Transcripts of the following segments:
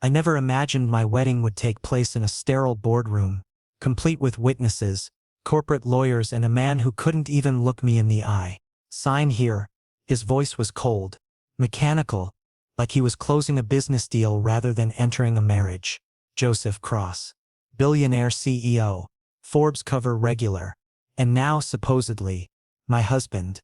I never imagined my wedding would take place in a sterile boardroom, complete with witnesses, corporate lawyers and a man who couldn't even look me in the eye. Sign here. His voice was cold, mechanical, like he was closing a business deal rather than entering a marriage. Joseph Cross. Billionaire CEO. Forbes cover regular. And now, supposedly, my husband.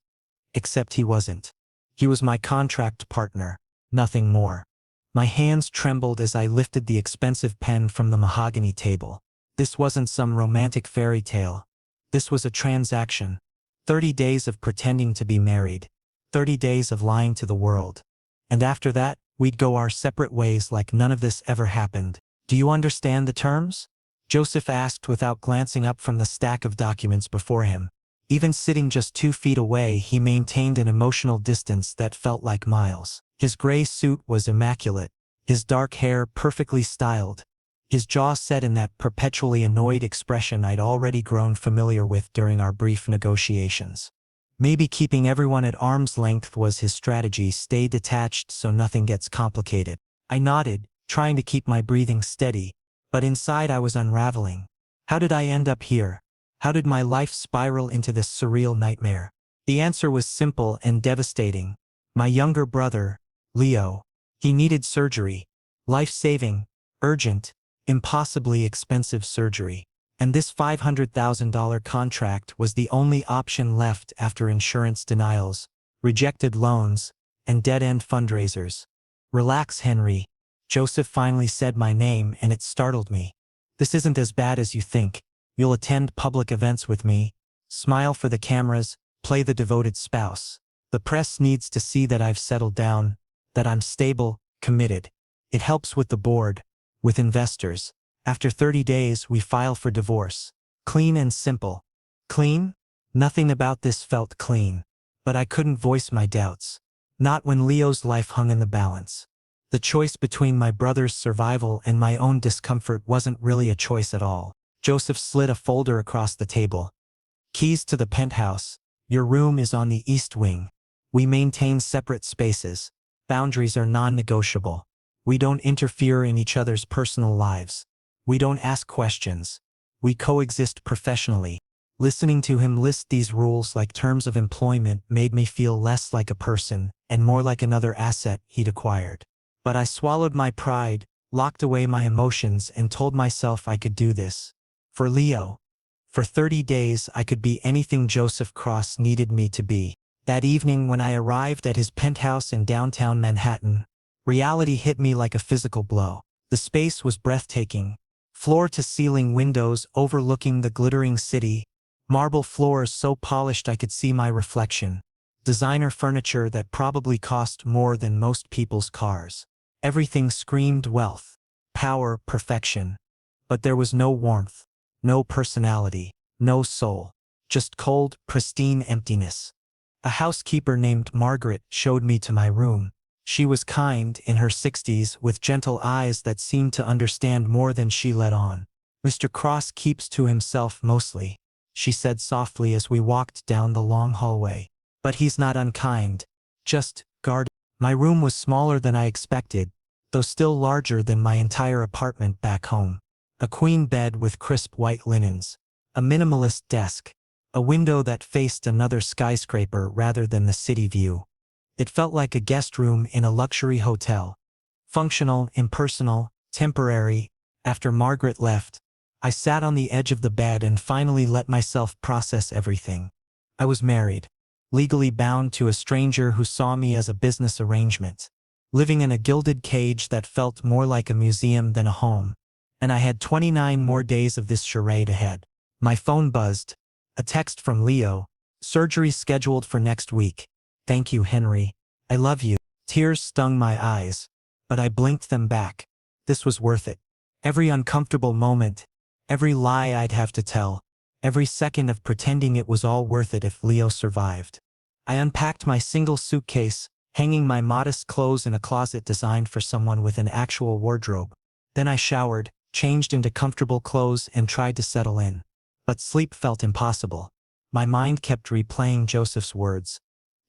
Except he wasn't. He was my contract partner, nothing more. My hands trembled as I lifted the expensive pen from the mahogany table. This wasn't some romantic fairy tale. This was a transaction. 30 days of pretending to be married. 30 days of lying to the world. And after that, we'd go our separate ways like none of this ever happened. Do you understand the terms? Joseph asked without glancing up from the stack of documents before him. Even sitting just 2 feet away, he maintained an emotional distance that felt like miles. His gray suit was immaculate, his dark hair perfectly styled, his jaw set in that perpetually annoyed expression I'd already grown familiar with during our brief negotiations. Maybe keeping everyone at arm's length was his strategy. Stay detached so nothing gets complicated. I nodded, trying to keep my breathing steady, but inside I was unraveling. How did I end up here? How did my life spiral into this surreal nightmare? The answer was simple and devastating. My younger brother, Leo. He needed surgery. Life-saving, urgent, impossibly expensive surgery. And this $500,000 contract was the only option left after insurance denials, rejected loans, and dead-end fundraisers. Relax, Henry. Joseph finally said my name and it startled me. This isn't as bad as you think. You'll attend public events with me, smile for the cameras, play the devoted spouse. The press needs to see that I've settled down, that I'm stable, committed. It helps with the board, with investors. After 30 days, we file for divorce. Clean and simple. Clean? Nothing about this felt clean. But I couldn't voice my doubts. Not when Leo's life hung in the balance. The choice between my brother's survival and my own discomfort wasn't really a choice at all. Joseph slid a folder across the table. Keys to the penthouse. Your room is on the east wing. We maintain separate spaces. Boundaries are non-negotiable. We don't interfere in each other's personal lives. We don't ask questions. We coexist professionally. Listening to him list these rules like terms of employment made me feel less like a person and more like another asset he'd acquired. But I swallowed my pride, locked away my emotions, and told myself I could do this. For Leo. For 30 days I could be anything Joseph Cross needed me to be. That evening when I arrived at his penthouse in downtown Manhattan, reality hit me like a physical blow. The space was breathtaking. Floor-to-ceiling windows overlooking the glittering city, marble floors so polished I could see my reflection, designer furniture that probably cost more than most people's cars. Everything screamed wealth, power, perfection. But there was no warmth, no personality, no soul, just cold, pristine emptiness. A housekeeper named Margaret showed me to my room. She was kind, in her 60s, with gentle eyes that seemed to understand more than she let on. Mr. Cross keeps to himself mostly, she said softly as we walked down the long hallway. But he's not unkind, just guarded. My room was smaller than I expected, though still larger than my entire apartment back home. A queen bed with crisp white linens, a minimalist desk, a window that faced another skyscraper rather than the city view. It felt like a guest room in a luxury hotel. Functional, impersonal, temporary. After Margaret left, I sat on the edge of the bed and finally let myself process everything. I was married, legally bound to a stranger who saw me as a business arrangement, living in a gilded cage that felt more like a museum than a home. And I had 29 more days of this charade ahead. My phone buzzed. A text from Leo. Surgery scheduled for next week. Thank you, Henry. I love you. Tears stung my eyes, but I blinked them back. This was worth it. Every uncomfortable moment, every lie I'd have to tell, every second of pretending it was all worth it if Leo survived. I unpacked my single suitcase, hanging my modest clothes in a closet designed for someone with an actual wardrobe. Then I showered, changed into comfortable clothes and tried to settle in. But sleep felt impossible. My mind kept replaying Joseph's words.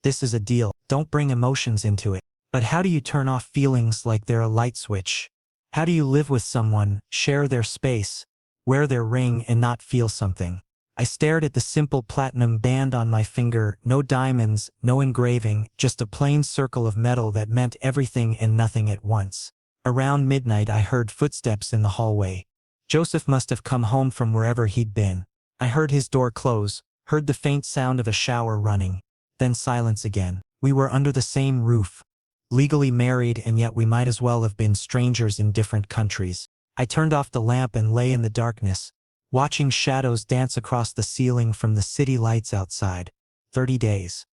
This is a deal. Don't bring emotions into it. But how do you turn off feelings like they're a light switch? How do you live with someone, share their space, wear their ring and not feel something? I stared at the simple platinum band on my finger, no diamonds, no engraving, just a plain circle of metal that meant everything and nothing at once. Around midnight I heard footsteps in the hallway. Joseph must have come home from wherever he'd been. I heard his door close, heard the faint sound of a shower running. Then silence again. We were under the same roof. Legally married, and yet we might as well have been strangers in different countries. I turned off the lamp and lay in the darkness, watching shadows dance across the ceiling from the city lights outside. 30 days.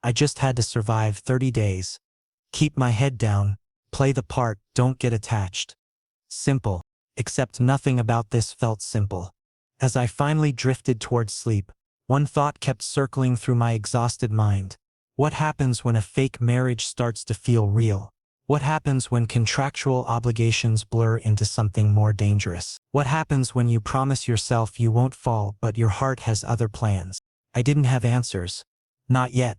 I just had to survive 30 days. Keep my head down, play the part, don't get attached. Simple. Except nothing about this felt simple. As I finally drifted towards sleep, one thought kept circling through my exhausted mind. What happens when a fake marriage starts to feel real? What happens when contractual obligations blur into something more dangerous? What happens when you promise yourself you won't fall but your heart has other plans? I didn't have answers. Not yet.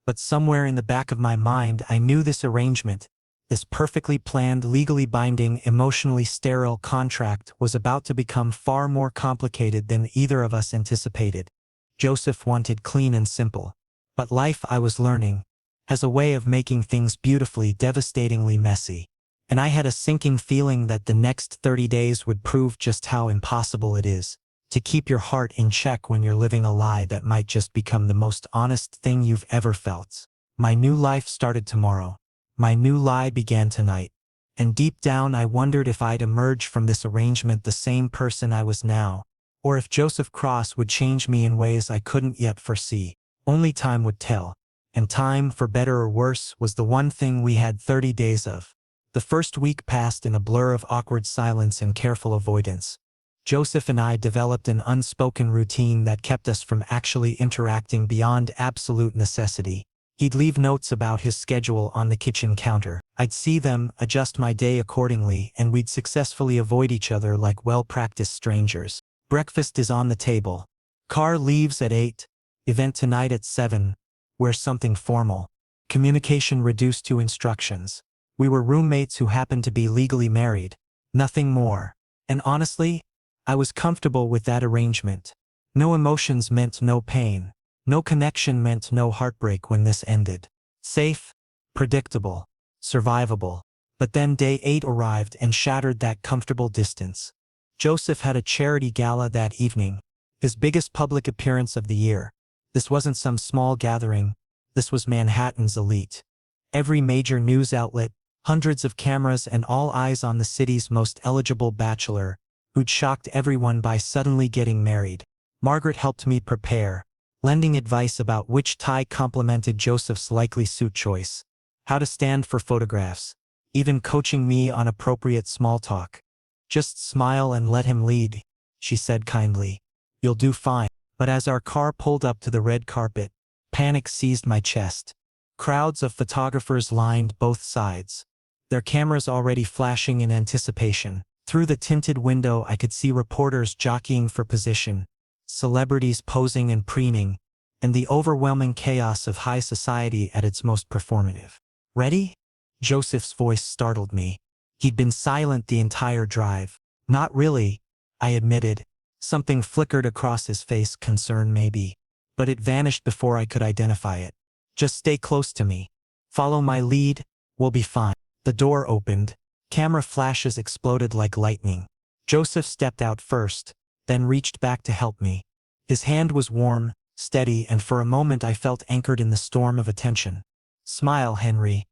But somewhere in the back of my mind I knew this arrangement, this perfectly planned, legally binding, emotionally sterile contract was about to become far more complicated than either of us anticipated. Joseph wanted clean and simple. But life, I was learning, has a way of making things beautifully, devastatingly messy. And I had a sinking feeling that the next 30 days would prove just how impossible it is to keep your heart in check when you're living a lie that might just become the most honest thing you've ever felt. My new life started tomorrow. My new lie began tonight. And deep down I wondered if I'd emerge from this arrangement the same person I was now, or if Joseph Cross would change me in ways I couldn't yet foresee. Only time would tell. And time, for better or worse, was the one thing we had 30 days of. The first week passed in a blur of awkward silence and careful avoidance. Joseph and I developed an unspoken routine that kept us from actually interacting beyond absolute necessity. He'd leave notes about his schedule on the kitchen counter. I'd see them, adjust my day accordingly, and we'd successfully avoid each other like well-practiced strangers. Breakfast is on the table. Car leaves at 8. Event tonight at 7. Wear something formal. Communication reduced to instructions. We were roommates who happened to be legally married. Nothing more. And honestly, I was comfortable with that arrangement. No emotions meant no pain. No connection meant no heartbreak when this ended. Safe, predictable, survivable. But then day 8 arrived and shattered that comfortable distance. Joseph had a charity gala that evening, his biggest public appearance of the year. This wasn't some small gathering. This was Manhattan's elite. Every major news outlet, hundreds of cameras, and all eyes on the city's most eligible bachelor, who'd shocked everyone by suddenly getting married. Margaret helped me prepare, lending advice about which tie complemented Joseph's likely suit choice, how to stand for photographs, even coaching me on appropriate small talk. "Just smile and let him lead," she said kindly. "You'll do fine." But as our car pulled up to the red carpet, panic seized my chest. Crowds of photographers lined both sides, their cameras already flashing in anticipation. Through the tinted window I could see reporters jockeying for position, celebrities posing and preening, and the overwhelming chaos of high society at its most performative. "Ready?" Joseph's voice startled me. He'd been silent the entire drive. "Not really," I admitted. Something flickered across his face, concern maybe. But it vanished before I could identify it. "Just stay close to me. Follow my lead, we'll be fine." The door opened. Camera flashes exploded like lightning. Joseph stepped out first, then reached back to help me. His hand was warm, steady, and for a moment I felt anchored in the storm of attention. "Smile, Henry."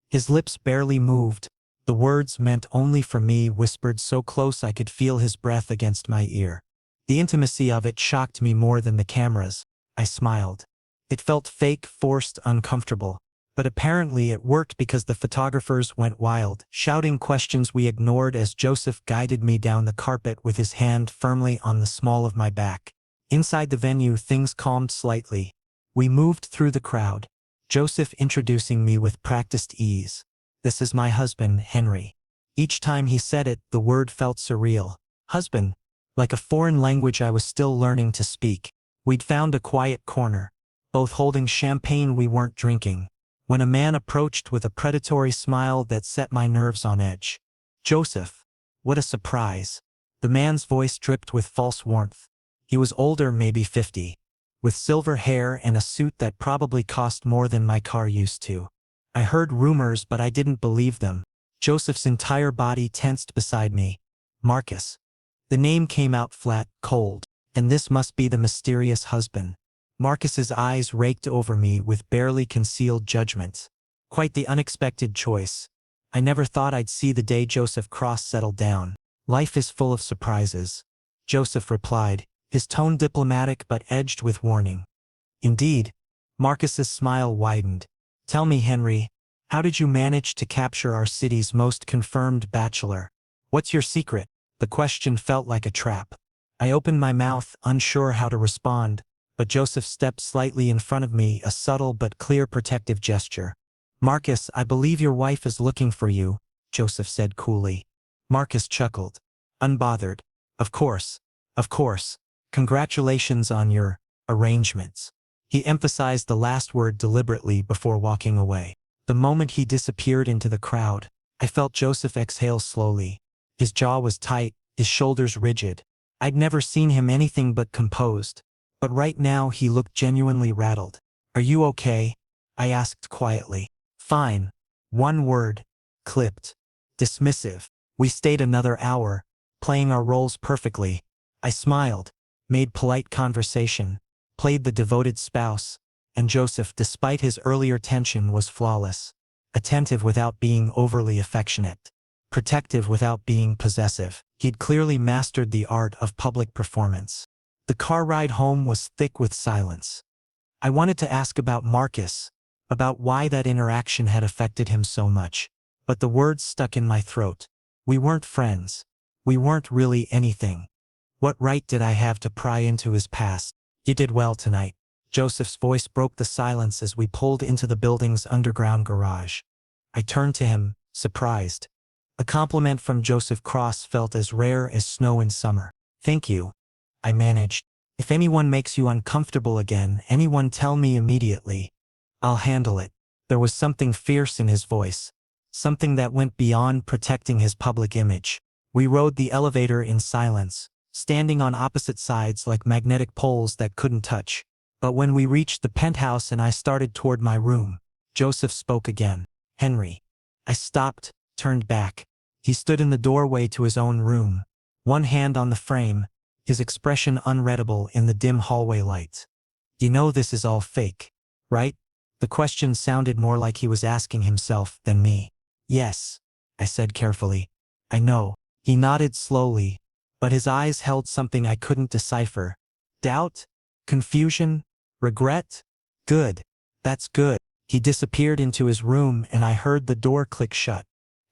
His lips barely moved. The words meant only for me, whispered so close I could feel his breath against my ear. The intimacy of it shocked me more than the cameras. I smiled. It felt fake, forced, uncomfortable. But apparently it worked because the photographers went wild, shouting questions we ignored as Joseph guided me down the carpet with his hand firmly on the small of my back. Inside the venue things calmed slightly. We moved through the crowd, Joseph introducing me with practiced ease. "This is my husband, Henry." Each time he said it, the word felt surreal. Husband. Like a foreign language I was still learning to speak. We'd found a quiet corner, both holding champagne we weren't drinking, when a man approached with a predatory smile that set my nerves on edge. "Joseph." What a surprise. The man's voice dripped with false warmth. He was older, maybe 50, with silver hair and a suit that probably cost more than my car used to. I heard rumors, but I didn't believe them. Joseph's entire body tensed beside me. Marcus. The name came out flat, cold. And this must be the mysterious husband. Marcus's eyes raked over me with barely concealed judgment. Quite the unexpected choice. I never thought I'd see the day Joseph Cross settled down. Life is full of surprises. Joseph replied, his tone diplomatic but edged with warning. Indeed. Marcus's smile widened. Tell me, Henry, how did you manage to capture our city's most confirmed bachelor? What's your secret? The question felt like a trap. I opened my mouth, unsure how to respond, but Joseph stepped slightly in front of me, a subtle but clear protective gesture. Marcus, I believe your wife is looking for you, Joseph said coolly. Marcus chuckled. Unbothered. Of course. Of course. Congratulations on your arrangements. He emphasized the last word deliberately before walking away. The moment he disappeared into the crowd, I felt Joseph exhale slowly. His jaw was tight, his shoulders rigid. I'd never seen him anything but composed. But right now he looked genuinely rattled. Are you okay? I asked quietly. Fine. One word. Clipped. Dismissive. We stayed another hour, playing our roles perfectly. I smiled, made polite conversation, played the devoted spouse, and Joseph, despite his earlier tension, was flawless. Attentive without being overly affectionate. Protective without being possessive. He'd clearly mastered the art of public performance. The car ride home was thick with silence. I wanted to ask about Marcus, about why that interaction had affected him so much, but the words stuck in my throat. We weren't friends. We weren't really anything. What right did I have to pry into his past? You did well tonight. Joseph's voice broke the silence as we pulled into the building's underground garage. I turned to him, surprised. A compliment from Joseph Cross felt as rare as snow in summer. Thank you. I managed. If anyone makes you uncomfortable again, anyone tell me immediately. I'll handle it. There was something fierce in his voice. Something that went beyond protecting his public image. We rode the elevator in silence, standing on opposite sides like magnetic poles that couldn't touch. But when we reached the penthouse and I started toward my room, Joseph spoke again. Henry. I stopped, turned back. He stood in the doorway to his own room, one hand on the frame, his expression unreadable in the dim hallway light. You know this is all fake, right? The question sounded more like he was asking himself than me. Yes, I said carefully. I know. He nodded slowly, but his eyes held something I couldn't decipher. Doubt? Confusion? Regret? Good. That's good. He disappeared into his room and I heard the door click shut.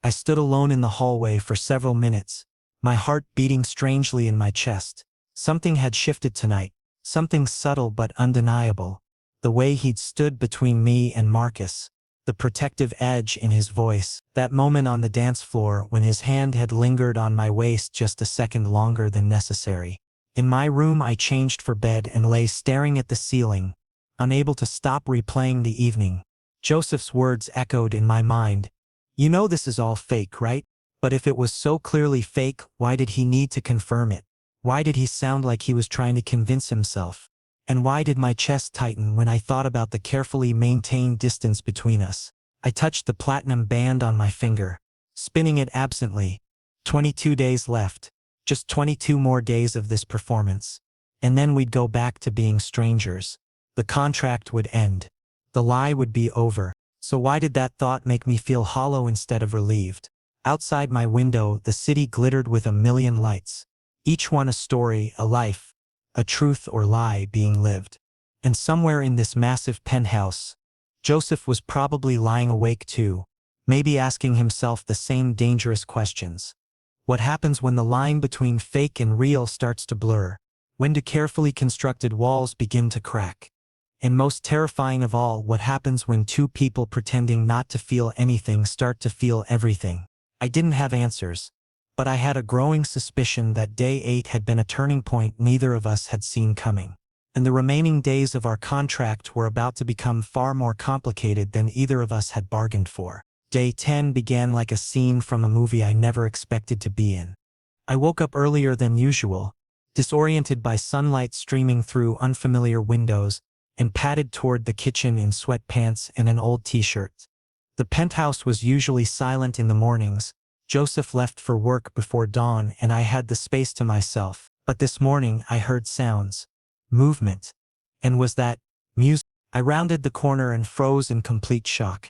I stood alone in the hallway for several minutes, my heart beating strangely in my chest. Something had shifted tonight, something subtle but undeniable. The way he'd stood between me and Marcus, the protective edge in his voice, that moment on the dance floor when his hand had lingered on my waist just a second longer than necessary. In my room I changed for bed and lay staring at the ceiling, unable to stop replaying the evening. Joseph's words echoed in my mind. You know this is all fake, right? But if it was so clearly fake, why did he need to confirm it? Why did he sound like he was trying to convince himself? And why did my chest tighten when I thought about the carefully maintained distance between us? I touched the platinum band on my finger, spinning it absently. 22 days left. Just 22 more days of this performance. And then we'd go back to being strangers. The contract would end. The lie would be over. So why did that thought make me feel hollow instead of relieved? Outside my window, the city glittered with a million lights. Each one a story, a life, a truth or lie being lived. And somewhere in this massive penthouse, Joseph was probably lying awake too, maybe asking himself the same dangerous questions. What happens when the line between fake and real starts to blur? When do carefully constructed walls begin to crack? And most terrifying of all, what happens when two people pretending not to feel anything start to feel everything? I didn't have answers, but I had a growing suspicion that day 8 had been a turning point neither of us had seen coming. And the remaining days of our contract were about to become far more complicated than either of us had bargained for. Day 10 began like a scene from a movie I never expected to be in. I woke up earlier than usual, disoriented by sunlight streaming through unfamiliar windows, and padded toward the kitchen in sweatpants and an old t-shirt. The penthouse was usually silent in the mornings. Joseph left for work before dawn and I had the space to myself. But this morning I heard sounds, movement. And was that music? I rounded the corner and froze in complete shock.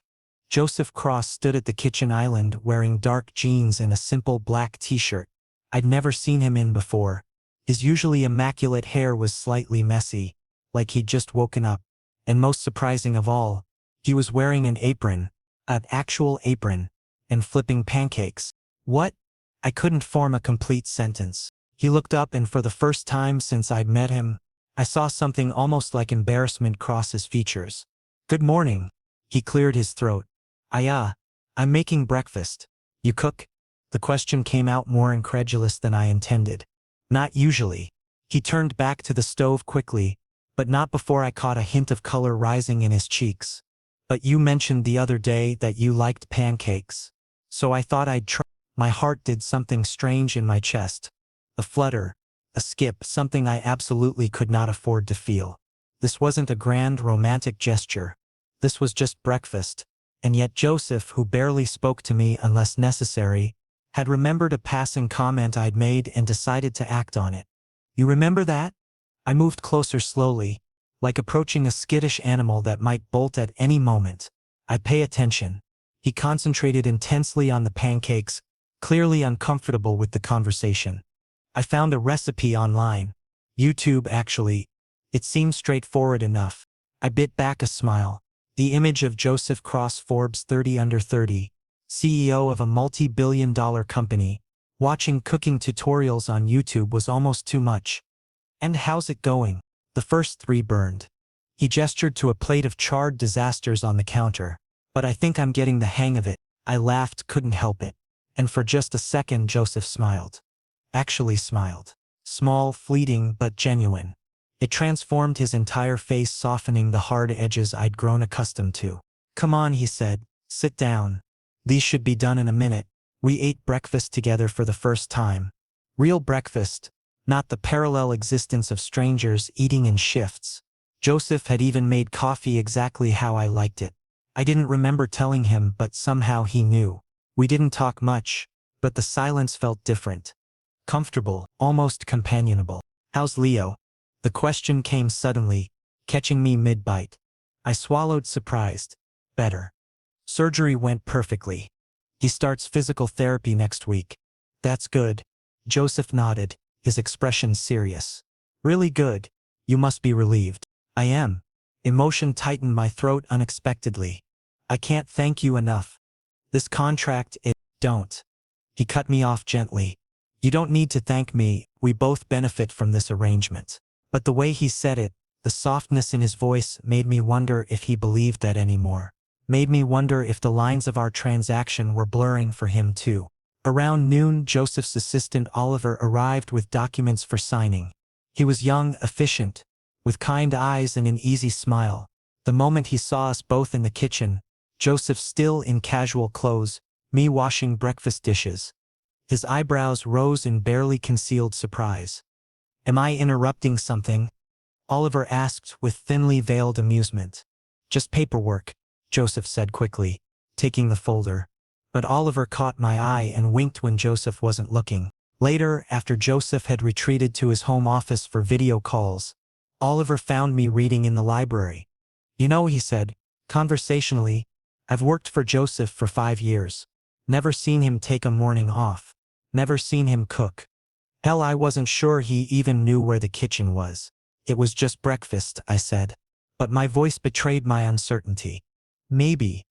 Joseph Cross stood at the kitchen island wearing dark jeans and a simple black t-shirt. I'd never seen him in before. His usually immaculate hair was slightly messy, like he'd just woken up. And most surprising of all, he was wearing an apron, an actual apron, and flipping pancakes. What? I couldn't form a complete sentence. He looked up and for the first time since I'd met him, I saw something almost like embarrassment cross his features. Good morning. He cleared his throat. I'm making breakfast. You cook? The question came out more incredulous than I intended. Not usually. He turned back to the stove quickly, but not before I caught a hint of color rising in his cheeks. But you mentioned the other day that you liked pancakes. So I thought I'd try. My heart did something strange in my chest. A flutter, a skip, something I absolutely could not afford to feel. This wasn't a grand romantic gesture. This was just breakfast. And yet Joseph, who barely spoke to me unless necessary, had remembered a passing comment I'd made and decided to act on it. You remember that? I moved closer slowly, like approaching a skittish animal that might bolt at any moment. I pay attention. He concentrated intensely on the pancakes, clearly uncomfortable with the conversation. I found a recipe online. YouTube, actually. It seemed straightforward enough. I bit back a smile. The image of Joseph Cross, Forbes 30 under 30, CEO of a multi-billion-dollar company, watching cooking tutorials on YouTube was almost too much. And how's it going? The first 3 burned. He gestured to a plate of charred disasters on the counter. But I think I'm getting the hang of it. I laughed, couldn't help it. And for just a second Joseph smiled. Actually smiled. Small, fleeting, but genuine. It transformed his entire face, softening the hard edges I'd grown accustomed to. Come on, he said. Sit down. These should be done in a minute. We ate breakfast together for the first time. Real breakfast, not the parallel existence of strangers eating in shifts. Joseph had even made coffee exactly how I liked it. I didn't remember telling him, but somehow he knew. We didn't talk much, but the silence felt different. Comfortable, almost companionable. How's Leo? The question came suddenly, catching me mid-bite. I swallowed, surprised. Better. Surgery went perfectly. He starts physical therapy next week. That's good. Joseph nodded, his expression serious. Really good. You must be relieved. I am. Emotion tightened my throat unexpectedly. I can't thank you enough. This contract, don't. He cut me off gently. You don't need to thank me, we both benefit from this arrangement. But the way he said it, the softness in his voice, made me wonder if he believed that anymore. Made me wonder if the lines of our transaction were blurring for him too. Around noon, Joseph's assistant Oliver arrived with documents for signing. He was young, efficient, with kind eyes and an easy smile. The moment he saw us both in the kitchen, Joseph still in casual clothes, me washing breakfast dishes, his eyebrows rose in barely concealed surprise. Am I interrupting something? Oliver asked with thinly veiled amusement. Just paperwork, Joseph said quickly, taking the folder. But Oliver caught my eye and winked when Joseph wasn't looking. Later, after Joseph had retreated to his home office for video calls, Oliver found me reading in the library. You know, he said, conversationally, I've worked for Joseph for 5 years. Never seen him take a morning off. Never seen him cook. Hell, I wasn't sure he even knew where the kitchen was. It was just breakfast, I said. But my voice betrayed my uncertainty. Maybe.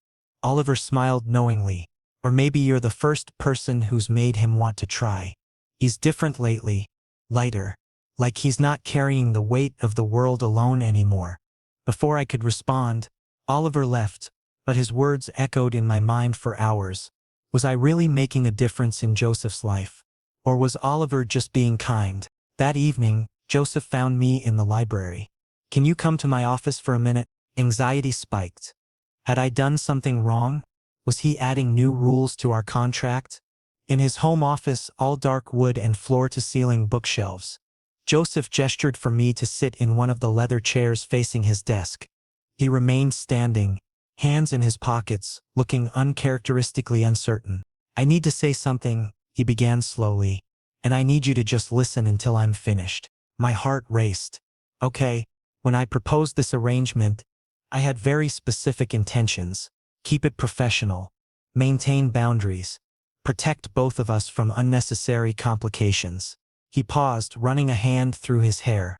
Oliver smiled knowingly. Or maybe you're the first person who's made him want to try. He's different lately. Lighter. Like he's not carrying the weight of the world alone anymore. Before I could respond, Oliver left, but his words echoed in my mind for hours. Was I really making a difference in Joseph's life? Or was Oliver just being kind? That evening, Joseph found me in the library. Can you come to my office for a minute? Anxiety spiked. Had I done something wrong? Was he adding new rules to our contract? In his home office, all dark wood and floor-to-ceiling bookshelves. Joseph gestured for me to sit in one of the leather chairs facing his desk. He remained standing, hands in his pockets, looking uncharacteristically uncertain. "I need to say something," he began slowly, "and I need you to just listen until I'm finished." My heart raced. Okay, when I proposed this arrangement, I had very specific intentions. Keep it professional. Maintain boundaries. Protect both of us from unnecessary complications. He paused, running a hand through his hair.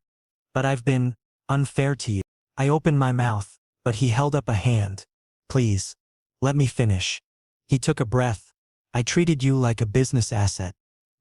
"But I've been unfair to you." I opened my mouth, but he held up a hand. "Please, let me finish." He took a breath. "I treated you like a business asset.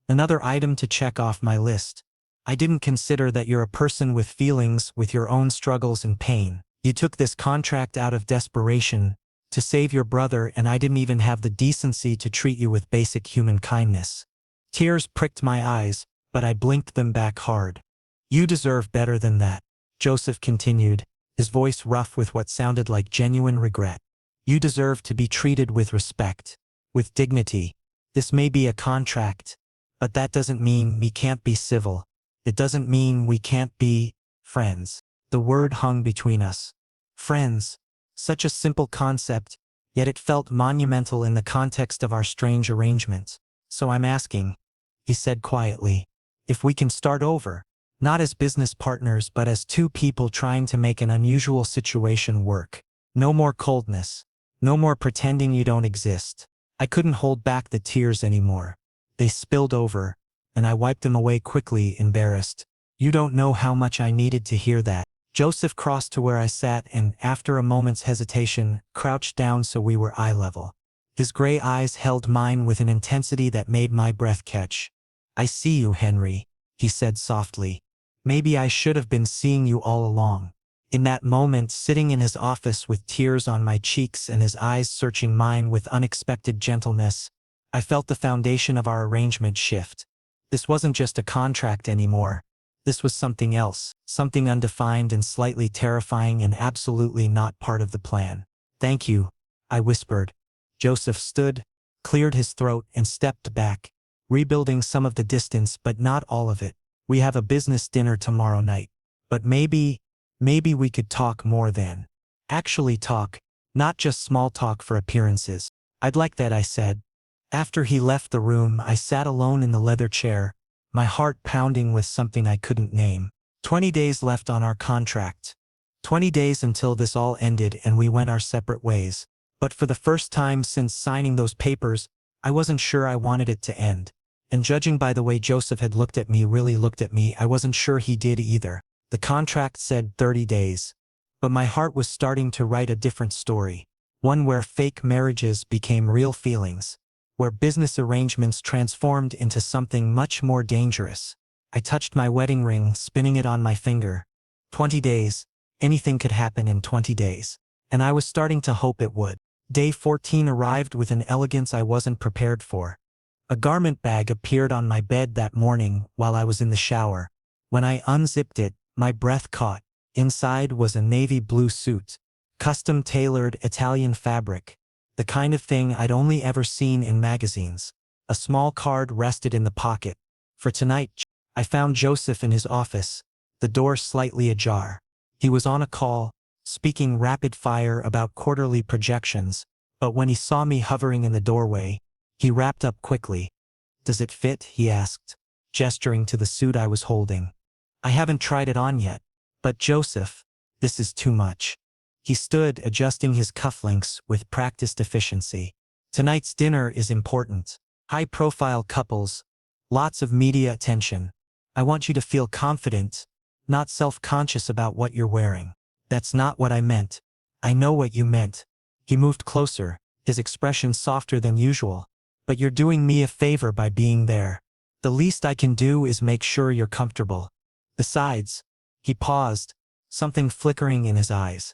Another item to check off my list. I didn't consider that you're a person with feelings, with your own struggles and pain. You took this contract out of desperation, to save your brother, and I didn't even have the decency to treat you with basic human kindness." Tears pricked my eyes, but I blinked them back hard. "You deserve better than that," Joseph continued, his voice rough with what sounded like genuine regret. "You deserve to be treated with respect, with dignity. This may be a contract, but that doesn't mean we can't be civil. It doesn't mean we can't be friends." The word hung between us. Friends. Such a simple concept, yet it felt monumental in the context of our strange arrangement. "So I'm asking," he said quietly, "if we can start over, not as business partners but as two people trying to make an unusual situation work. No more coldness. No more pretending you don't exist." I couldn't hold back the tears anymore. They spilled over, and I wiped them away quickly, embarrassed. "You don't know how much I needed to hear that." Joseph crossed to where I sat and, after a moment's hesitation, crouched down so we were eye level. His gray eyes held mine with an intensity that made my breath catch. "I see you, Henry," he said softly. "Maybe I should have been seeing you all along." In that moment, sitting in his office with tears on my cheeks and his eyes searching mine with unexpected gentleness, I felt the foundation of our arrangement shift. This wasn't just a contract anymore. This was something else, something undefined and slightly terrifying and absolutely not part of the plan. "Thank you," I whispered. Joseph stood, cleared his throat and stepped back, rebuilding some of the distance but not all of it. "We have a business dinner tomorrow night. But maybe we could talk more then. Actually talk, not just small talk for appearances." "I'd like that," I said. After he left the room, I sat alone in the leather chair, my heart pounding with something I couldn't name. 20 days left on our contract. 20 days until this all ended and we went our separate ways. But for the first time since signing those papers, I wasn't sure I wanted it to end. And judging by the way Joseph had really looked at me, I wasn't sure he did either. The contract said 30 days. But my heart was starting to write a different story. One where fake marriages became real feelings. Where business arrangements transformed into something much more dangerous. I touched my wedding ring, spinning it on my finger. 20 days. Anything could happen in 20 days. And I was starting to hope it would. Day 14 arrived with an elegance I wasn't prepared for. A garment bag appeared on my bed that morning while I was in the shower. When I unzipped it, my breath caught. Inside was a navy blue suit. Custom-tailored Italian fabric. The kind of thing I'd only ever seen in magazines. A small card rested in the pocket. For tonight, I found Joseph in his office, the door slightly ajar. He was on a call, speaking rapid fire about quarterly projections, but when he saw me hovering in the doorway, he wrapped up quickly. "Does it fit?" he asked, gesturing to the suit I was holding. "I haven't tried it on yet. But Joseph, this is too much." He stood, adjusting his cufflinks with practiced efficiency. "Tonight's dinner is important. High-profile couples. Lots of media attention. I want you to feel confident, not self-conscious about what you're wearing." "That's not what I meant." "I know what you meant." He moved closer, his expression softer than usual. "But you're doing me a favor by being there. The least I can do is make sure you're comfortable. Besides," he paused, something flickering in his eyes,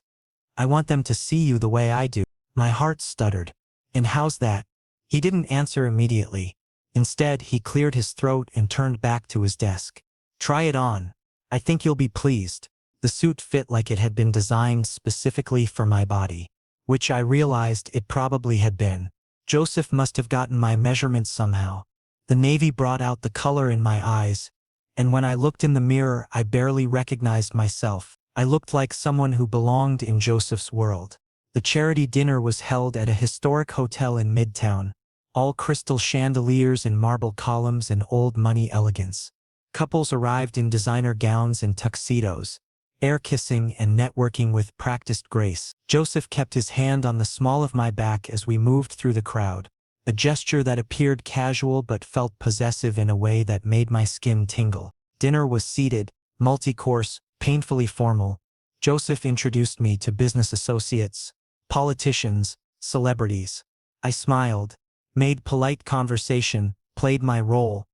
"I want them to see you the way I do." My heart stuttered. "And how's that?" He didn't answer immediately. Instead, he cleared his throat and turned back to his desk. "Try it on. I think you'll be pleased." The suit fit like it had been designed specifically for my body, which I realized it probably had been. Joseph must have gotten my measurements somehow. The navy brought out the color in my eyes, and when I looked in the mirror I barely recognized myself. I looked like someone who belonged in Joseph's world. The charity dinner was held at a historic hotel in Midtown, all crystal chandeliers and marble columns and old money elegance. Couples arrived in designer gowns and tuxedos, air kissing and networking with practiced grace. Joseph kept his hand on the small of my back as we moved through the crowd, a gesture that appeared casual but felt possessive in a way that made my skin tingle. Dinner was seated, multi-course, painfully formal. Joseph introduced me to business associates, politicians, celebrities. I smiled, made polite conversation, played my role,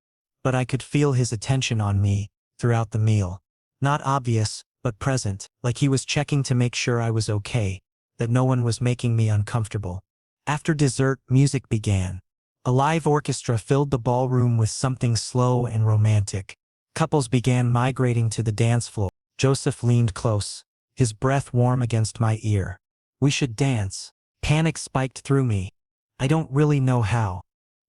but I could feel his attention on me throughout the meal. Not obvious, but present, like he was checking to make sure I was okay, that no one was making me uncomfortable. After dessert, music began. A live orchestra filled the ballroom with something slow and romantic. Couples began migrating to the dance floor. Joseph leaned close, his breath warm against my ear. We should dance. Panic spiked through me. I don't really know how.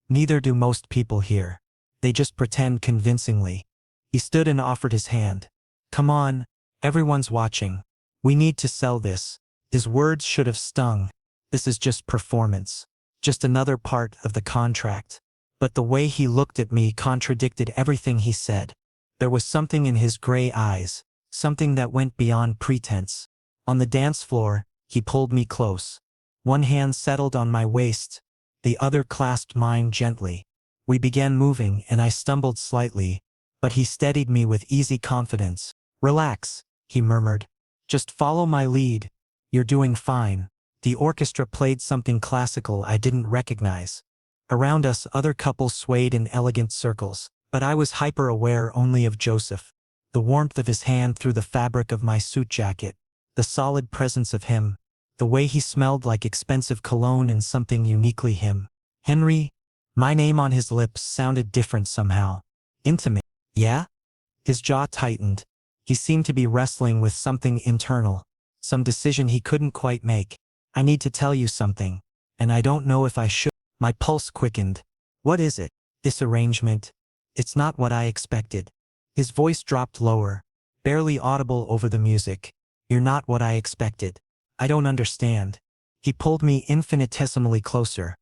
Neither do most people here. They just pretend convincingly. He stood and offered his hand. Come on, everyone's watching. We need to sell this. His words should have stung. This is just performance. Just another part of the contract. But the way he looked at me contradicted everything he said. There was something in his gray eyes, something that went beyond pretense. On the dance floor, he pulled me close. One hand settled on my waist, the other clasped mine gently. We began moving and I stumbled slightly, but he steadied me with easy confidence. Relax, he murmured. Just follow my lead. You're doing fine. The orchestra played something classical I didn't recognize. Around us other couples swayed in elegant circles, but I was hyper-aware only of Joseph. The warmth of his hand through the fabric of my suit jacket, the solid presence of him, the way he smelled like expensive cologne and something uniquely him. Henry? My name on his lips sounded different somehow. Intimate. Yeah? His jaw tightened. He seemed to be wrestling with something internal, some decision he couldn't quite make. I need to tell you something, and I don't know if I should. My pulse quickened. What is it? This arrangement? It's not what I expected. His voice dropped lower, barely audible over the music. You're not what I expected. I don't understand. He pulled me infinitesimally closer.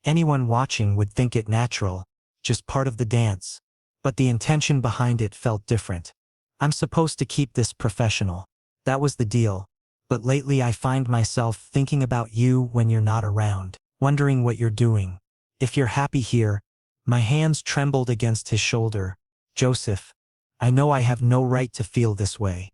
Anyone watching would think it natural, just part of the dance. But the intention behind it felt different. I'm supposed to keep this professional. That was the deal. But lately I find myself thinking about you when you're not around, wondering what you're doing. If you're happy here. My hands trembled against his shoulder. Joseph, I know I have no right to feel this way.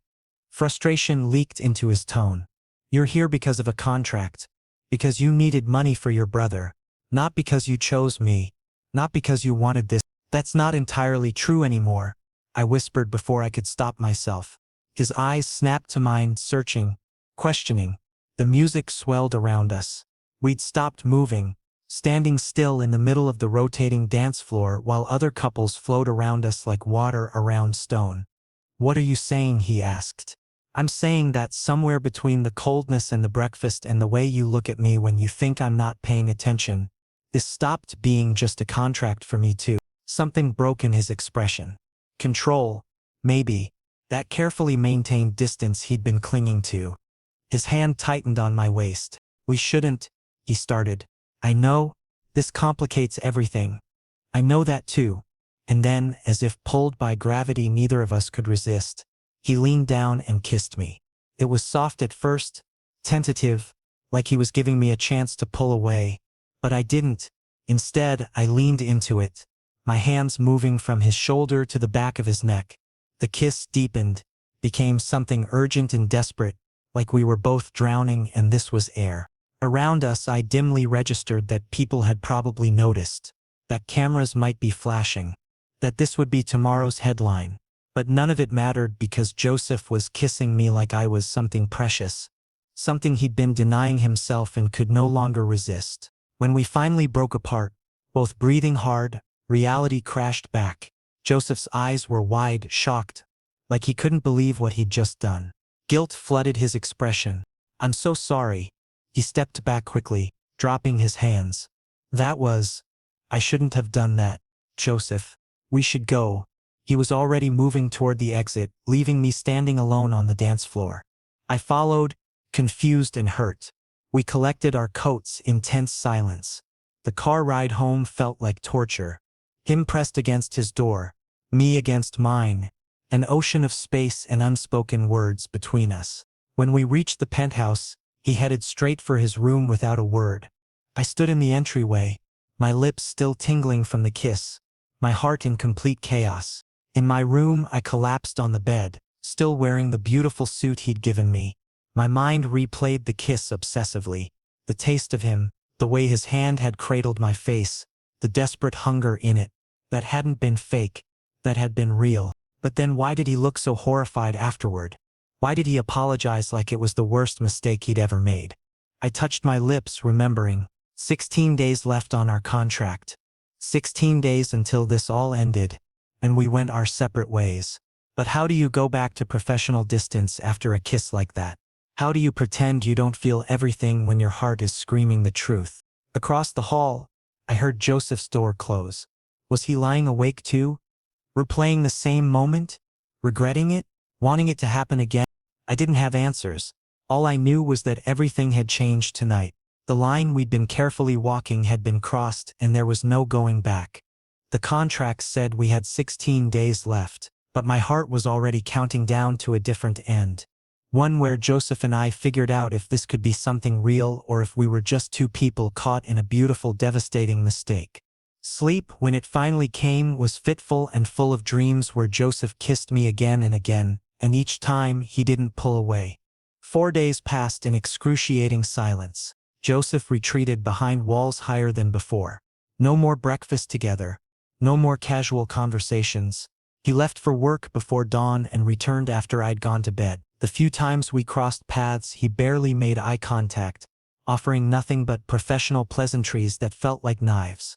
Frustration leaked into his tone. You're here because of a contract. Because you needed money for your brother. Not because you chose me. Not because you wanted this. That's not entirely true anymore, I whispered before I could stop myself. His eyes snapped to mine, searching, questioning. The music swelled around us. We'd stopped moving, standing still in the middle of the rotating dance floor while other couples flowed around us like water around stone. What are you saying? He asked. I'm saying that somewhere between the coldness and the breakfast and the way you look at me when you think I'm not paying attention, this stopped being just a contract for me too. Something broke in his expression. Control, maybe, that carefully maintained distance he'd been clinging to. His hand tightened on my waist. We shouldn't, he started. I know, this complicates everything. I know that too. And then, as if pulled by gravity neither of us could resist, he leaned down and kissed me. It was soft at first, tentative, like he was giving me a chance to pull away. But I didn't. Instead, I leaned into it, my hands moving from his shoulder to the back of his neck. The kiss deepened, became something urgent and desperate, like we were both drowning and this was air. Around us I dimly registered that people had probably noticed, that cameras might be flashing, that this would be tomorrow's headline. But none of it mattered because Joseph was kissing me like I was something precious, something he'd been denying himself and could no longer resist. When we finally broke apart, both breathing hard, reality crashed back. Joseph's eyes were wide, shocked, like he couldn't believe what he'd just done. Guilt flooded his expression. I'm so sorry. He stepped back quickly, dropping his hands. I shouldn't have done that, Joseph. We should go. He was already moving toward the exit, leaving me standing alone on the dance floor. I followed, confused and hurt. We collected our coats in tense silence. The car ride home felt like torture. Him pressed against his door, me against mine, an ocean of space and unspoken words between us. When we reached the penthouse, he headed straight for his room without a word. I stood in the entryway, my lips still tingling from the kiss, my heart in complete chaos. In my room, I collapsed on the bed, still wearing the beautiful suit he'd given me. My mind replayed the kiss obsessively, the taste of him, the way his hand had cradled my face, the desperate hunger in it, that hadn't been fake, that had been real. But then why did he look so horrified afterward? Why did he apologize like it was the worst mistake he'd ever made? I touched my lips, remembering. 16 days left on our contract. 16 days until this all ended, and we went our separate ways. But how do you go back to professional distance after a kiss like that? How do you pretend you don't feel everything when your heart is screaming the truth? Across the hall, I heard Joseph's door close. Was he lying awake too? Replaying the same moment? Regretting it? Wanting it to happen again? I didn't have answers. All I knew was that everything had changed tonight. The line we'd been carefully walking had been crossed and there was no going back. The contract said we had 16 days left, but my heart was already counting down to a different end. One where Joseph and I figured out if this could be something real or if we were just two people caught in a beautiful, devastating mistake. Sleep, when it finally came, was fitful and full of dreams where Joseph kissed me again and again, and each time he didn't pull away. 4 days passed in excruciating silence. Joseph retreated behind walls higher than before. No more breakfast together. No more casual conversations. He left for work before dawn and returned after I'd gone to bed. The few times we crossed paths, he barely made eye contact, offering nothing but professional pleasantries that felt like knives.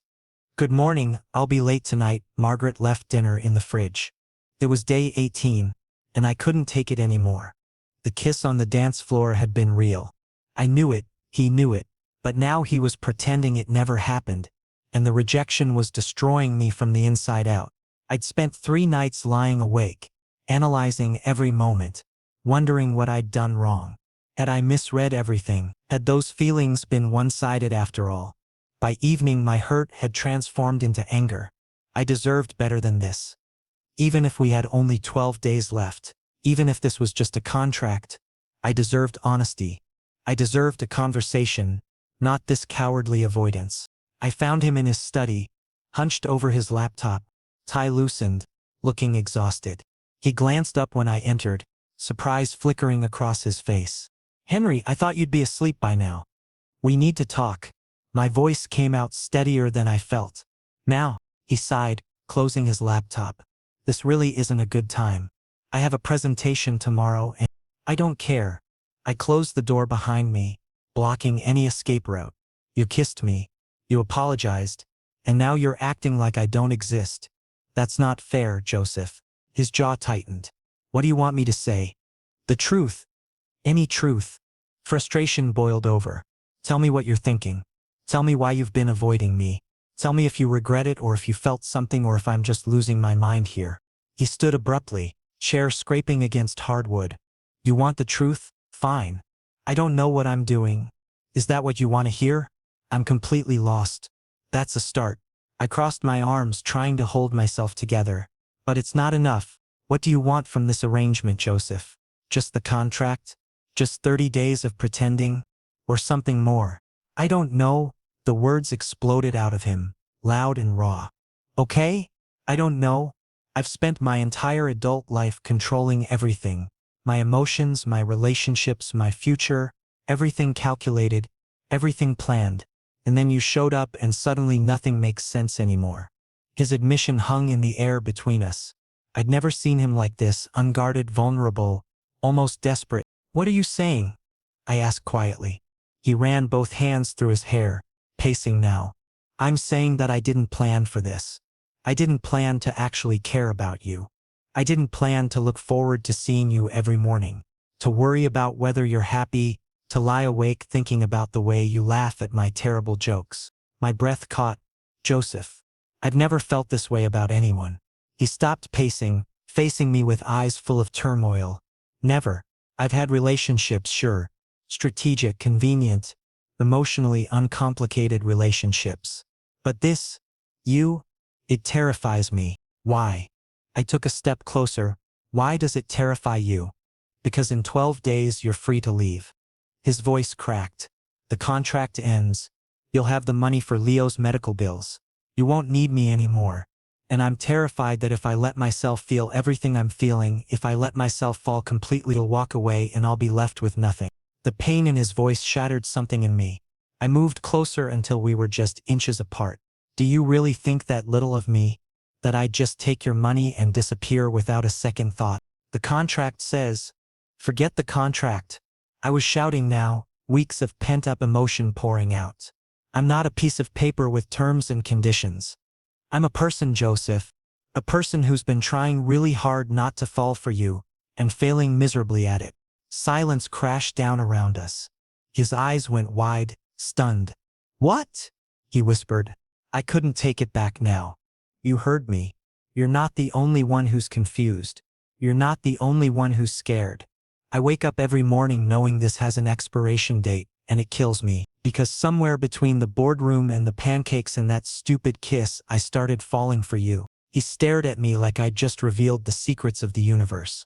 "Good morning, I'll be late tonight." Margaret left dinner in the fridge. It was day 18, and I couldn't take it anymore. The kiss on the dance floor had been real. I knew it, he knew it, but now he was pretending it never happened, and the rejection was destroying me from the inside out. I'd spent 3 nights lying awake, analyzing every moment, wondering what I'd done wrong. Had I misread everything? Had those feelings been one-sided after all? By evening my hurt had transformed into anger. I deserved better than this. Even if we had only 12 days left, even if this was just a contract, I deserved honesty. I deserved a conversation, not this cowardly avoidance. I found him in his study, hunched over his laptop, tie loosened, looking exhausted. He glanced up when I entered, surprise flickering across his face. "Henry, I thought you'd be asleep by now. We need to talk." My voice came out steadier than I felt. "Now," he sighed, closing his laptop. "This really isn't a good time. I have a presentation tomorrow and I don't care." I closed the door behind me, blocking any escape route. "You kissed me. You apologized. And now you're acting like I don't exist. That's not fair, Joseph." His jaw tightened. "What do you want me to say?" "The truth. Any truth." Frustration boiled over. "Tell me what you're thinking. Tell me why you've been avoiding me. Tell me if you regret it or if you felt something or if I'm just losing my mind here." He stood abruptly, chair scraping against hardwood. "You want the truth? Fine. I don't know what I'm doing. Is that what you want to hear? I'm completely lost." "That's a start." I crossed my arms, trying to hold myself together. "But it's not enough. What do you want from this arrangement, Joseph? Just the contract? Just 30 days of pretending? Or something more?" "I don't know." The words exploded out of him, loud and raw. "Okay? I don't know. I've spent my entire adult life controlling everything. My emotions, my relationships, my future, everything calculated, everything planned. And then you showed up and suddenly nothing makes sense anymore." His admission hung in the air between us. I'd never seen him like this, unguarded, vulnerable, almost desperate. "What are you saying?" I asked quietly. He ran both hands through his hair, pacing now. "I'm saying that I didn't plan for this. I didn't plan to actually care about you. I didn't plan to look forward to seeing you every morning, to worry about whether you're happy, to lie awake thinking about the way you laugh at my terrible jokes. My breath caught. Joseph. I've never felt this way about anyone. He stopped pacing, facing me with eyes full of turmoil. Never. I've had relationships, sure. Strategic, convenient, emotionally uncomplicated relationships. But this, you, it terrifies me. Why? I took a step closer. Why does it terrify you? Because in 12 days you're free to leave. His voice cracked. The contract ends. You'll have the money for Leo's medical bills. You won't need me anymore. And I'm terrified that if I let myself feel everything I'm feeling, if I let myself fall completely, you'll walk away and I'll be left with nothing. The pain in his voice shattered something in me. I moved closer until we were just inches apart. Do you really think that little of me? That I'd just take your money and disappear without a second thought? The contract says. Forget the contract. I was shouting now, weeks of pent-up emotion pouring out. I'm not a piece of paper with terms and conditions. I'm a person, Joseph. A person who's been trying really hard not to fall for you, and failing miserably at it. Silence crashed down around us. His eyes went wide, stunned. What? He whispered. I couldn't take it back now. You heard me. You're not the only one who's confused. You're not the only one who's scared. I wake up every morning knowing this has an expiration date, and it kills me. Because somewhere between the boardroom and the pancakes and that stupid kiss, I started falling for you. He stared at me like I'd just revealed the secrets of the universe.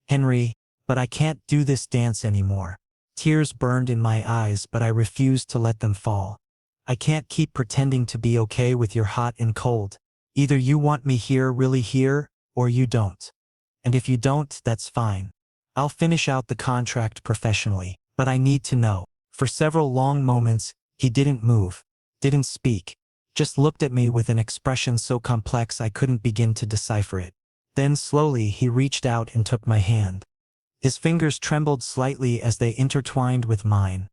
Henry, but I can't do this dance anymore. Tears burned in my eyes, but I refused to let them fall. I can't keep pretending to be okay with your hot and cold. Either you want me here, really here, or you don't. And if you don't, that's fine. I'll finish out the contract professionally, but I need to know. For several long moments, he didn't move, didn't speak, just looked at me with an expression so complex I couldn't begin to decipher it. Then slowly he reached out and took my hand. His fingers trembled slightly as they intertwined with mine.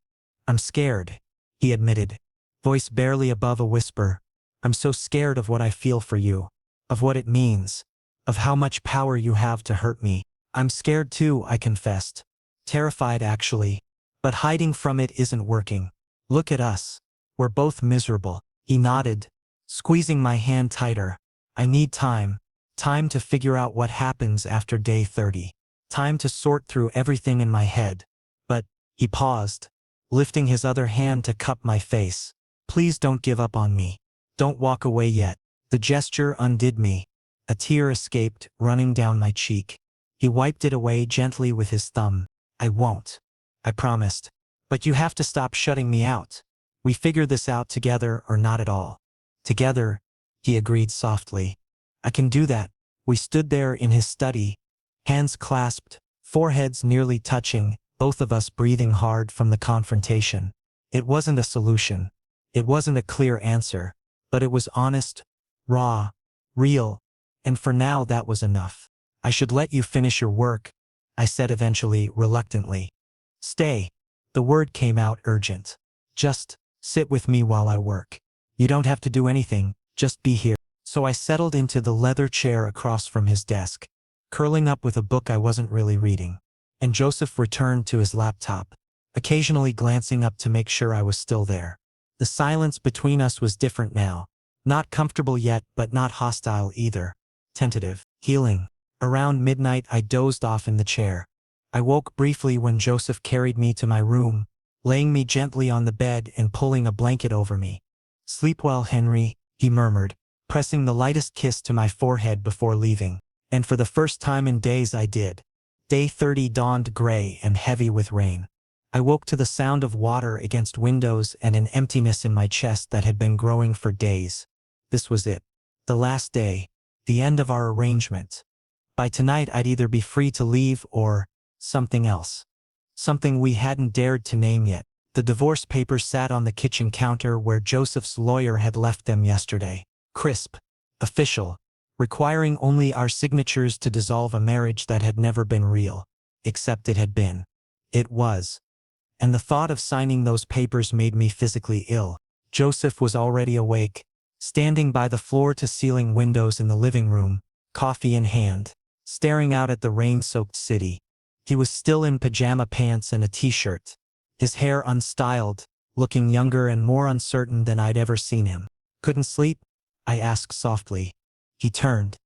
I'm scared, he admitted, voice barely above a whisper. I'm so scared of what I feel for you, of what it means, of how much power you have to hurt me. I'm scared too, I confessed. Terrified actually. But hiding from it isn't working. Look at us. We're both miserable. He nodded, squeezing my hand tighter. I need time. Time to figure out what happens after day 30. Time to sort through everything in my head. But, he paused, lifting his other hand to cup my face. Please don't give up on me. Don't walk away yet. The gesture undid me. A tear escaped, running down my cheek. He wiped it away gently with his thumb. I won't. I promised. But you have to stop shutting me out. We figure this out together or not at all. Together, he agreed softly. I can do that. We stood there in his study, hands clasped, foreheads nearly touching, both of us breathing hard from the confrontation. It wasn't a solution. It wasn't a clear answer. But it was honest, raw, real, and for now that was enough. I should let you finish your work, I said eventually, reluctantly. Stay. The word came out urgent. Just sit with me while I work. You don't have to do anything, just be here. So I settled into the leather chair across from his desk, curling up with a book I wasn't really reading. And Joseph returned to his laptop, occasionally glancing up to make sure I was still there. The silence between us was different now. Not comfortable yet, but not hostile either. Tentative, healing. Around midnight I dozed off in the chair. I woke briefly when Joseph carried me to my room, laying me gently on the bed and pulling a blanket over me. Sleep well, Henry, he murmured, pressing the lightest kiss to my forehead before leaving. And for the first time in days I did. Day 30 dawned gray and heavy with rain. I woke to the sound of water against windows and an emptiness in my chest that had been growing for days. This was it. The last day. The end of our arrangement. By tonight I'd either be free to leave or something else. Something we hadn't dared to name yet. The divorce papers sat on the kitchen counter where Joseph's lawyer had left them yesterday. Crisp. Official. Requiring only our signatures to dissolve a marriage that had never been real. Except it had been. It was. And the thought of signing those papers made me physically ill. Joseph was already awake, standing by the floor-to-ceiling windows in the living room, coffee in hand, staring out at the rain-soaked city. He was still in pajama pants and a t-shirt, his hair unstyled, looking younger and more uncertain than I'd ever seen him. Couldn't sleep? I asked softly. He turned,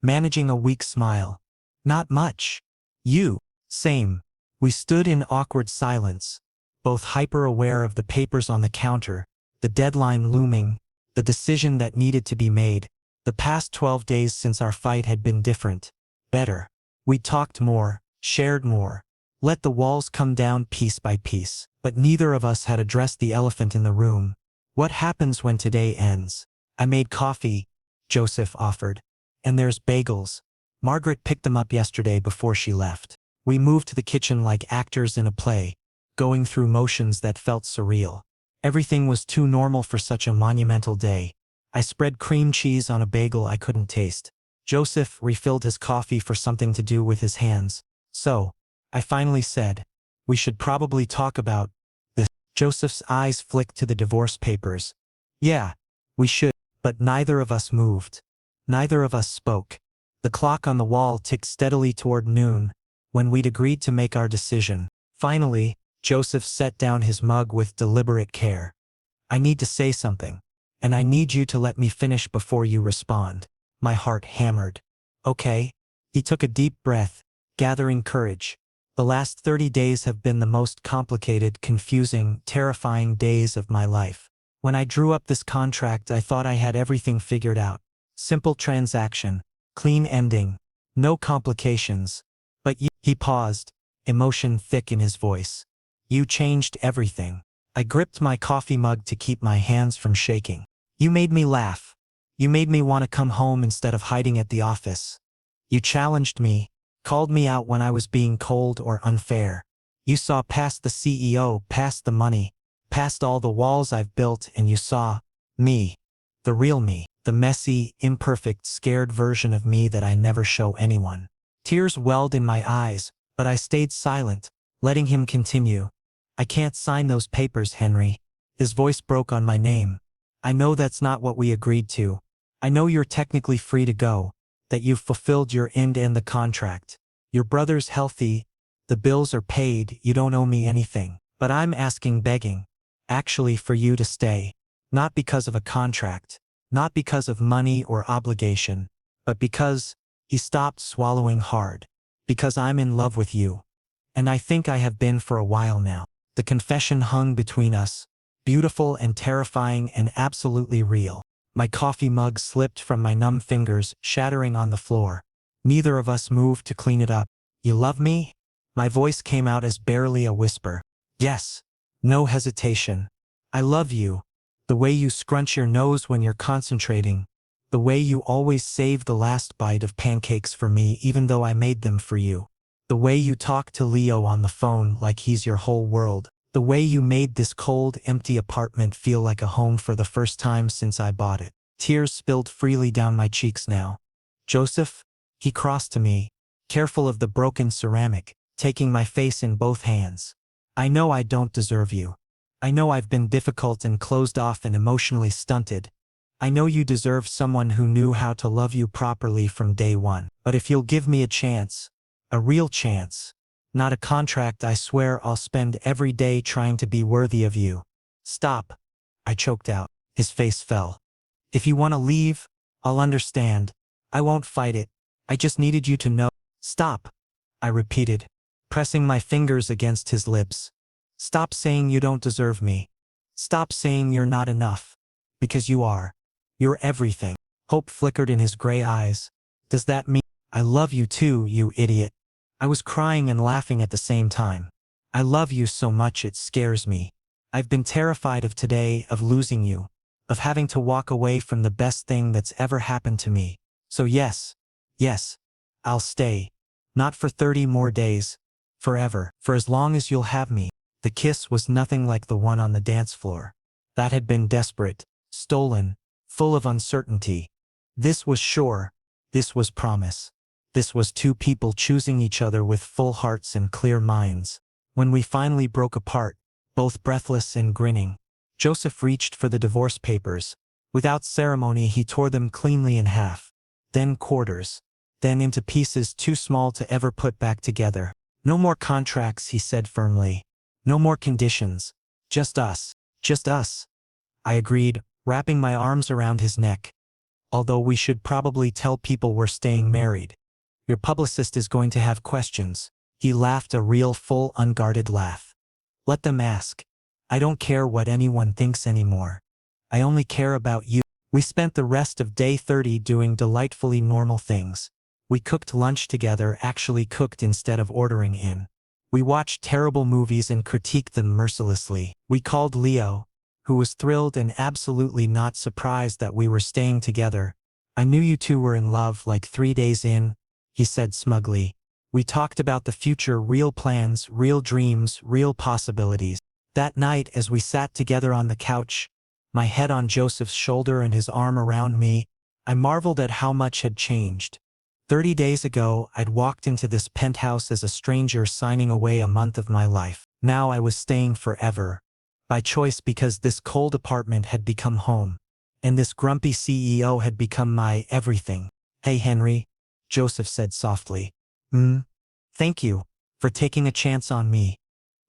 managing a weak smile. Not much. You? Same. We stood in awkward silence, both hyper-aware of the papers on the counter, the deadline looming, the decision that needed to be made. The past 12 days since our fight had been different. Better. We talked more, shared more, let the walls come down piece by piece. But neither of us had addressed the elephant in the room. What happens when today ends? I made coffee, Joseph offered. And there's bagels. Margaret picked them up yesterday before she left. We moved to the kitchen like actors in a play, going through motions that felt surreal. Everything was too normal for such a monumental day. I spread cream cheese on a bagel I couldn't taste. Joseph refilled his coffee for something to do with his hands. So, I finally said, we should probably talk about this. Joseph's eyes flicked to the divorce papers. Yeah, we should. But neither of us moved. Neither of us spoke. The clock on the wall ticked steadily toward noon, when we'd agreed to make our decision. Finally, Joseph set down his mug with deliberate care. I need to say something. And I need you to let me finish before you respond. My heart hammered. Okay? He took a deep breath, gathering courage. The last 30 days have been the most complicated, confusing, terrifying days of my life. When I drew up this contract, I thought I had everything figured out. Simple transaction, clean ending, no complications. But he paused, emotion thick in his voice. You changed everything. I gripped my coffee mug to keep my hands from shaking. You made me laugh. You made me want to come home instead of hiding at the office. You challenged me, called me out when I was being cold or unfair. You saw past the CEO, past the money, past all the walls I've built, and you saw me, the real me, the messy, imperfect, scared version of me that I never show anyone. Tears welled in my eyes, but I stayed silent, letting him continue. I can't sign those papers, Henry. His voice broke on my name. I know that's not what we agreed to. I know you're technically free to go, that you've fulfilled your end in the contract. Your brother's healthy, the bills are paid, you don't owe me anything. But I'm asking, begging, actually, for you to stay. Not because of a contract, not because of money or obligation, but because, he stopped, swallowing hard, because I'm in love with you. And I think I have been for a while now. The confession hung between us, beautiful and terrifying and absolutely real. My coffee mug slipped from my numb fingers, shattering on the floor. Neither of us moved to clean it up. You love me? My voice came out as barely a whisper. Yes. No hesitation. I love you. The way you scrunch your nose when you're concentrating. The way you always save the last bite of pancakes for me even though I made them for you. The way you talk to Leo on the phone like he's your whole world. The way you made this cold, empty apartment feel like a home for the first time since I bought it. Tears spilled freely down my cheeks now. Joseph? He crossed to me, careful of the broken ceramic, taking my face in both hands. I know I don't deserve you. I know I've been difficult and closed off and emotionally stunted. I know you deserve someone who knew how to love you properly from day one. But if you'll give me a chance, a real chance, not a contract, I swear I'll spend every day trying to be worthy of you. Stop, I choked out. His face fell. If you want to leave, I'll understand. I won't fight it. I just needed you to know. Stop, I repeated, pressing my fingers against his lips. Stop saying you don't deserve me. Stop saying you're not enough. Because you are. You're everything. Hope flickered in his gray eyes. Does that mean I love you too, you idiot? I was crying and laughing at the same time. I love you so much it scares me. I've been terrified of today, of losing you, of having to walk away from the best thing that's ever happened to me. So yes, I'll stay. Not for 30 more days. Forever. For as long as you'll have me. The kiss was nothing like the one on the dance floor. That had been desperate, stolen, full of uncertainty. This was sure. This was promise. This was two people choosing each other with full hearts and clear minds. When we finally broke apart, both breathless and grinning, Joseph reached for the divorce papers. Without ceremony, he tore them cleanly in half, then quarters, then into pieces too small to ever put back together. No more contracts, he said firmly. No more conditions. Just us. Just us, I agreed, wrapping my arms around his neck. Although we should probably tell people we're staying married. Your publicist is going to have questions. He laughed a real full unguarded laugh. Let them ask. I don't care what anyone thinks anymore. I only care about you. We spent the rest of day 30 doing delightfully normal things. We cooked lunch together, actually cooked instead of ordering in. We watched terrible movies and critiqued them mercilessly. We called Leo, who was thrilled and absolutely not surprised that we were staying together. I knew you two were in love like 3 days in, he said smugly. We talked about the future, real plans, real dreams, real possibilities. That night, as we sat together on the couch, my head on Joseph's shoulder and his arm around me, I marveled at how much had changed. 30 days ago, I'd walked into this penthouse as a stranger signing away a month of my life. Now I was staying forever. By choice, because this cold apartment had become home. And this grumpy CEO had become my everything. Hey Henry, Joseph said softly. Thank you. For taking a chance on me.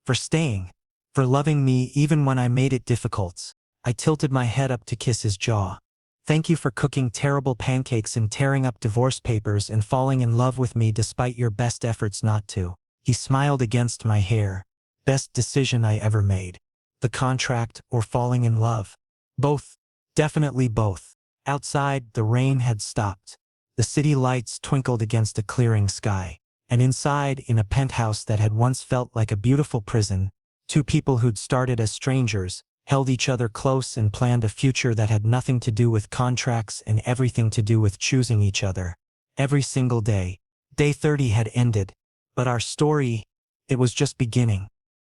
For staying. For loving me even when I made it difficult. I tilted my head up to kiss his jaw. Thank you for cooking terrible pancakes and tearing up divorce papers and falling in love with me despite your best efforts not to. He smiled against my hair. Best decision I ever made. The contract or falling in love? Both. Definitely both. Outside, the rain had stopped. The city lights twinkled against a clearing sky. And inside, in a penthouse that had once felt like a beautiful prison, two people who'd started as strangers, held each other close and planned a future that had nothing to do with contracts and everything to do with choosing each other. Every single day. Day 30 had ended. But our story, it was just beginning.